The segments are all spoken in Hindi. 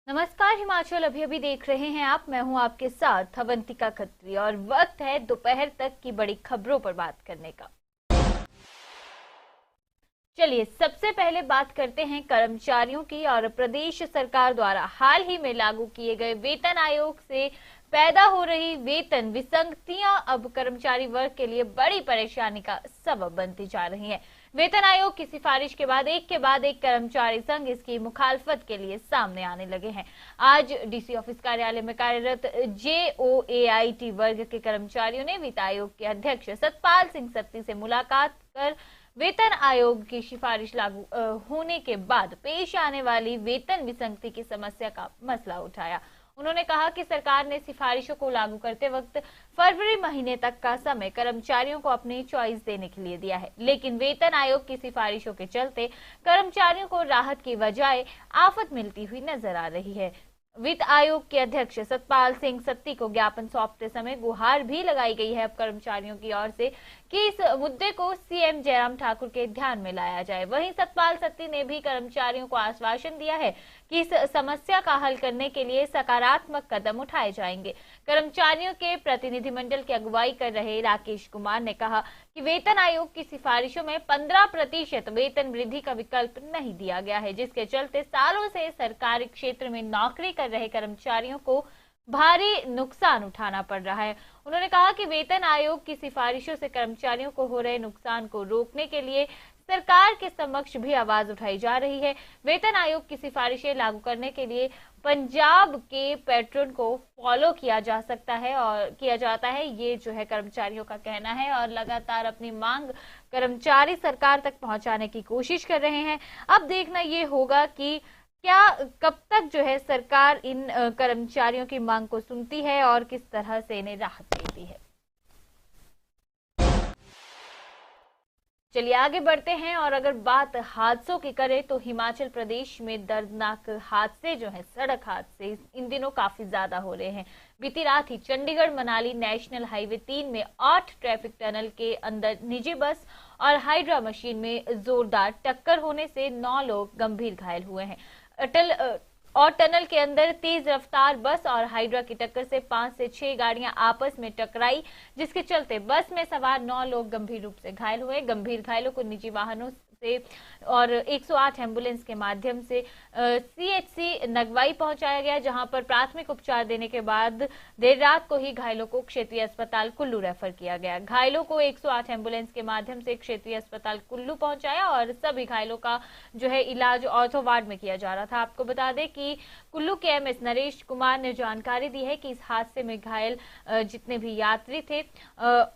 नमस्कार हिमाचल अभी अभी देख रहे हैं आप। मैं हूं आपके साथ अवंतिका खत्री और वक्त है दोपहर तक की बड़ी खबरों पर बात करने का। चलिए सबसे पहले बात करते हैं कर्मचारियों की और प्रदेश सरकार द्वारा हाल ही में लागू किए गए वेतन आयोग से पैदा हो रही वेतन विसंगतियां अब कर्मचारी वर्ग के लिए बड़ी परेशानी का सबब बनती जा रही हैं। वेतन आयोग की सिफारिश के बाद एक कर्मचारी संघ इसकी मुखालफत के लिए सामने आने लगे हैं। आज डीसी ऑफिस कार्यालय में कार्यरत JOAIT वर्ग के कर्मचारियों ने वित्त आयोग के अध्यक्ष सतपाल सिंह सत्ती से मुलाकात कर वेतन आयोग की सिफारिश लागू होने के बाद पेश आने वाली वेतन विसंगति की समस्या का मसला उठाया। उन्होंने कहा कि सरकार ने सिफारिशों को लागू करते वक्त फरवरी महीने तक का समय कर्मचारियों को अपनी चॉइस देने के लिए दिया है, लेकिन वेतन आयोग की सिफारिशों के चलते कर्मचारियों को राहत की बजाय आफत मिलती हुई नजर आ रही है। वित्त आयोग के अध्यक्ष सतपाल सिंह सत्ती को ज्ञापन सौंपते समय गुहार भी लगाई गई है अब कर्मचारियों की ओर से कि इस मुद्दे को सीएम जयराम ठाकुर के ध्यान में लाया जाए। वहीं सतपाल सत्ती ने भी कर्मचारियों को आश्वासन दिया है कि इस समस्या का हल करने के लिए सकारात्मक कदम उठाए जाएंगे। कर्मचारियों के प्रतिनिधिमंडल की अगुवाई कर रहे राकेश कुमार ने कहा कि वेतन आयोग की सिफारिशों में 15% वेतन वृद्धि का विकल्प नहीं दिया गया है, जिसके चलते सालों से सरकारी क्षेत्र में नौकरी कर रहे कर्मचारियों को भारी नुकसान उठाना पड़ रहा है। उन्होंने कहा कि वेतन आयोग की सिफारिशों से कर्मचारियों को हो रहे नुकसान को रोकने के लिए सरकार के समक्ष भी आवाज उठाई जा रही है। वेतन आयोग की सिफारिशें लागू करने के लिए पंजाब के पैटर्न को फॉलो किया जा सकता है और किया जाता है, ये जो है कर्मचारियों का कहना है और लगातार अपनी मांग कर्मचारी सरकार तक पहुंचाने की कोशिश कर रहे हैं। अब देखना ये होगा कि क्या कब तक जो है सरकार इन कर्मचारियों की मांग को सुनती है और किस तरह से इन्हें राहत देती है। चलिए आगे बढ़ते हैं और अगर बात हादसों की करें तो हिमाचल प्रदेश में दर्दनाक हादसे जो है सड़क हादसे इन दिनों काफी ज्यादा हो रहे हैं। बीती रात ही चंडीगढ़ मनाली नेशनल हाईवे 3 में 8 ट्रैफिक टनल के अंदर निजी बस और हाइड्रा मशीन में जोरदार टक्कर होने से 9 लोग गंभीर घायल हुए हैं। टनल के अंदर तेज रफ्तार बस और हाइड्रा की टक्कर से 5 से 6 गाड़ियां आपस में टकराई, जिसके चलते बस में सवार 9 लोग गंभीर रूप से घायल हुए। गंभीर घायलों को निजी वाहनों से और 108 एम्बुलेंस के माध्यम से CHC नगवाई पहुंचाया गया, जहां पर प्राथमिक उपचार देने के बाद देर रात को ही घायलों को क्षेत्रीय अस्पताल कुल्लू रेफर किया गया। घायलों को 108 एम्बुलेंस के माध्यम से क्षेत्रीय अस्पताल कुल्लू पहुंचाया और सभी घायलों का जो है इलाज ऑर्थो वार्ड में किया जा रहा था। आपको बता दें कि कुल्लू के MS नरेश कुमार ने जानकारी दी है कि इस हादसे में घायल जितने भी यात्री थे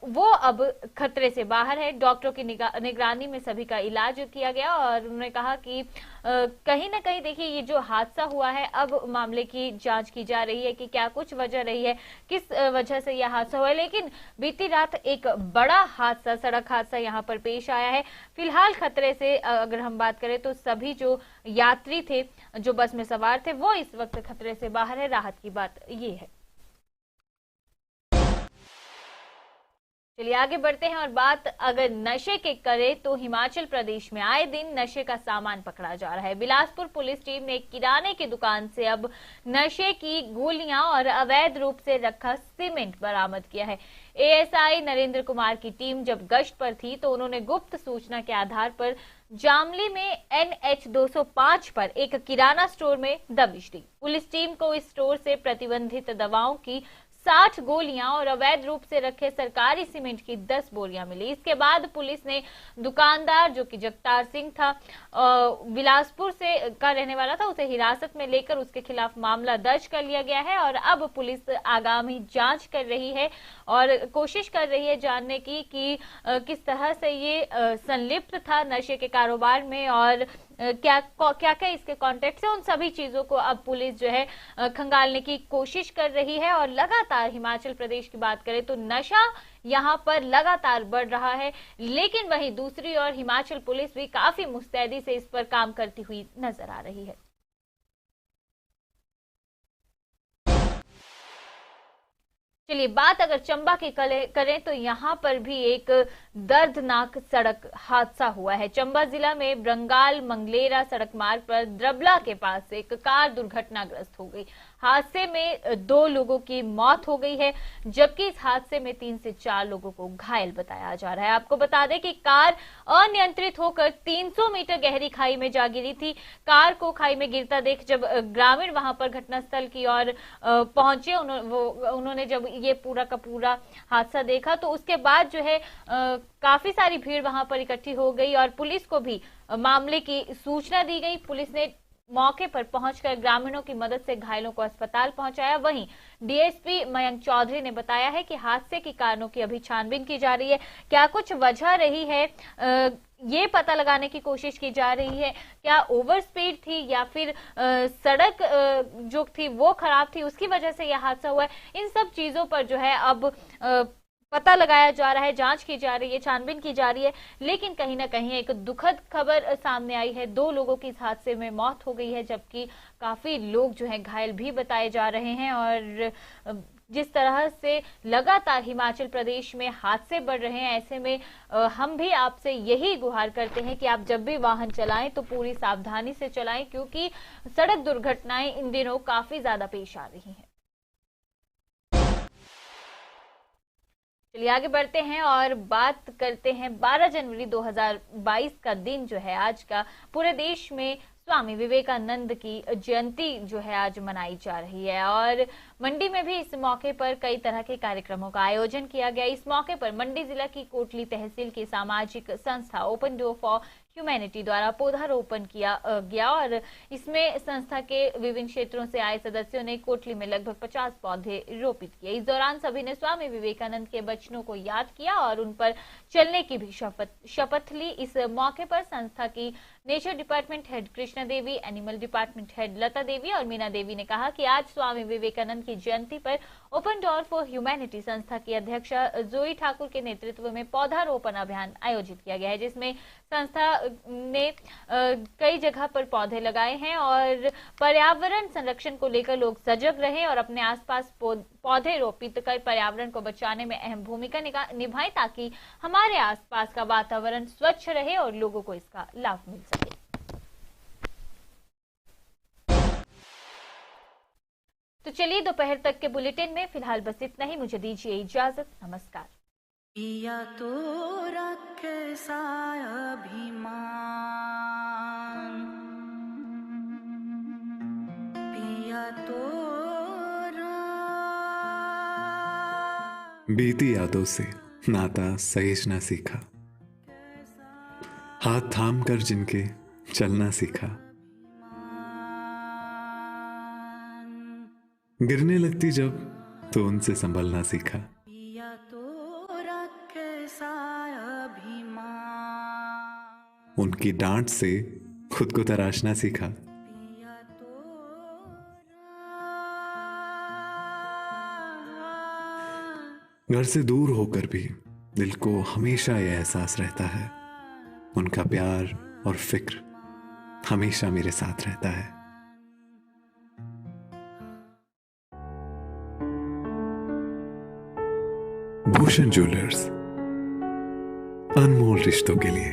वो अब खतरे से बाहर है। डॉक्टरों की निगरानी में सभी का इलाज किया गया और उन्होंने कहा कि कहीं ना कहीं देखिए ये जो हादसा हुआ है अब मामले की जांच की जा रही है कि क्या कुछ वजह रही है, किस वजह से यह हादसा हुआ है। लेकिन बीती रात एक बड़ा हादसा सड़क हादसा यहाँ पर पेश आया है। फिलहाल खतरे से अगर हम बात करें तो सभी जो यात्री थे जो बस में सवार थे वो इस वक्त खतरे से बाहर है। राहत की बात ये है। चलिए आगे बढ़ते हैं और बात अगर नशे के करें तो हिमाचल प्रदेश में आए दिन नशे का सामान पकड़ा जा रहा है। बिलासपुर पुलिस टीम ने एक किराने की दुकान से अब नशे की गोलियां और अवैध रूप से रखा सीमेंट बरामद किया है। ASI नरेंद्र कुमार की टीम जब गश्त पर थी तो उन्होंने गुप्त सूचना के आधार पर जामली में NH 205 पर एक किराना स्टोर में दबिश दी। पुलिस टीम को इस स्टोर से प्रतिबंधित दवाओं की 60 गोलियां और अवैध रूप से रखे सरकारी सीमेंट की 10 बोरियां मिली। इसके बाद पुलिस ने दुकानदार जो कि जगतार सिंह था बिलासपुर से का रहने वाला था, उसे हिरासत में लेकर उसके खिलाफ मामला दर्ज कर लिया गया है और अब पुलिस आगामी जांच कर रही है और कोशिश कर रही है जानने की कि किस तरह से ये संलिप्त था नशे के कारोबार में और क्या क्या इसके कॉन्टेक्ट है। उन सभी चीजों को अब पुलिस जो है खंगालने की कोशिश कर रही है और लगातार हिमाचल प्रदेश की बात करें तो नशा यहाँ पर लगातार बढ़ रहा है, लेकिन वहीं दूसरी ओर हिमाचल पुलिस भी काफी मुस्तैदी से इस पर काम करती हुई नजर आ रही है। चलिए बात अगर चंबा की करें तो यहाँ पर भी एक दर्दनाक सड़क हादसा हुआ है। चंबा जिला में ब्रंगाल मंगलेरा सड़क मार्ग पर द्रबला के पास एक कार दुर्घटनाग्रस्त हो गई। हादसे में 2 लोगों की मौत हो गई है, जबकि इस हादसे में 3 से 4 लोगों को घायल बताया जा रहा है। आपको बता दें कि कार अनियंत्रित होकर 300 मीटर गहरी खाई में जा गिरी थी। कार को खाई में गिरता देख जब ग्रामीण वहां पर घटनास्थल की ओर पहुंचे, उन्होंने जब ये पूरा का पूरा हादसा देखा तो उसके बाद जो है काफी सारी भीड़ वहां पर इकट्ठी हो गई और पुलिस को भी मामले की सूचना दी गई। पुलिस ने मौके पर पहुंचकर ग्रामीणों की मदद से घायलों को अस्पताल पहुंचाया। वहीं डीएसपी मयंक चौधरी ने बताया है कि हादसे के कारणों की अभी छानबीन की जा रही है। क्या कुछ वजह रही है ये पता लगाने की कोशिश की जा रही है। क्या ओवर स्पीड थी या फिर सड़क जो थी वो खराब थी, उसकी वजह से यह हादसा हुआ है। इन सब चीजों पर जो है अब पता लगाया जा रहा है, जांच की जा रही है, छानबीन की जा रही है। लेकिन कहीं ना कहीं एक दुखद खबर सामने आई है। 2 लोगों की इस हादसे में मौत हो गई है, जबकि काफी लोग जो है घायल भी बताए जा रहे हैं। और जिस तरह से लगातार हिमाचल प्रदेश में हादसे बढ़ रहे हैं, ऐसे में हम भी आपसे यही गुहार करते हैं कि आप जब भी वाहन चलाएं तो पूरी सावधानी से चलाएं, क्योंकि सड़क दुर्घटनाएं इन दिनों काफी ज्यादा पेश आ रही हैं। चलिए आगे बढ़ते हैं और बात करते हैं 12 जनवरी 2022 का दिन जो है आज का पूरे देश में स्वामी विवेकानंद की जयंती जो है आज मनाई जा रही है। और मंडी में भी इस मौके पर कई तरह के कार्यक्रमों का आयोजन किया गया। इस मौके पर मंडी जिला की कोटली तहसील की सामाजिक संस्था ओपन डोर फॉर ह्यूमैनिटी द्वारा पौधारोपण किया गया और इसमें संस्था के विभिन्न क्षेत्रों से आए सदस्यों ने कोटली में लगभग 50 पौधे रोपित किए। इस दौरान सभी ने स्वामी विवेकानंद के वचनों को याद किया और उन पर चलने की भी शपथ ली। इस मौके पर संस्था की नेचर डिपार्टमेंट हेड कृष्णा देवी, एनिमल डिपार्टमेंट हेड लता देवी और मीना देवी ने कहा कि आज स्वामी विवेकानंद की जयंती पर ओपन डोर फॉर ह्यूमैनिटी संस्था की अध्यक्षा जोई ठाकुर के नेतृत्व में पौधारोपण अभियान आयोजित किया गया है, जिसमें संस्था ने कई जगह पर पौधे लगाए हैं और पर्यावरण संरक्षण को लेकर लोग सजग रहे और अपने आसपास पौधे रोपित कर पर्यावरण को बचाने में अहम भूमिका निभाएं, ताकि हमारे आसपास का वातावरण स्वच्छ रहे और लोगों को इसका लाभ मिल सके। तो चलिए दोपहर तक के बुलेटिन में फिलहाल बस इतना ही। मुझे दीजिए इजाजत, नमस्कार। पिया तोरा कैसा अभिमान, पिया तोरा। बीती यादों से नाता सहेजना सीखा, हाथ थाम कर जिनके चलना सीखा, गिरने लगती जब तो उनसे संभलना सीखा। पिया तोरा कैसा अभिमान, उनकी डांट से खुद को तराशना सीखा। पिया तोरा। घर से दूर होकर भी दिल को हमेशा यह एहसास रहता है, उनका प्यार और फिक्र हमेशा मेरे साथ रहता है। भूषण ज्वेलर्स, अनमोल रिश्तों के लिए।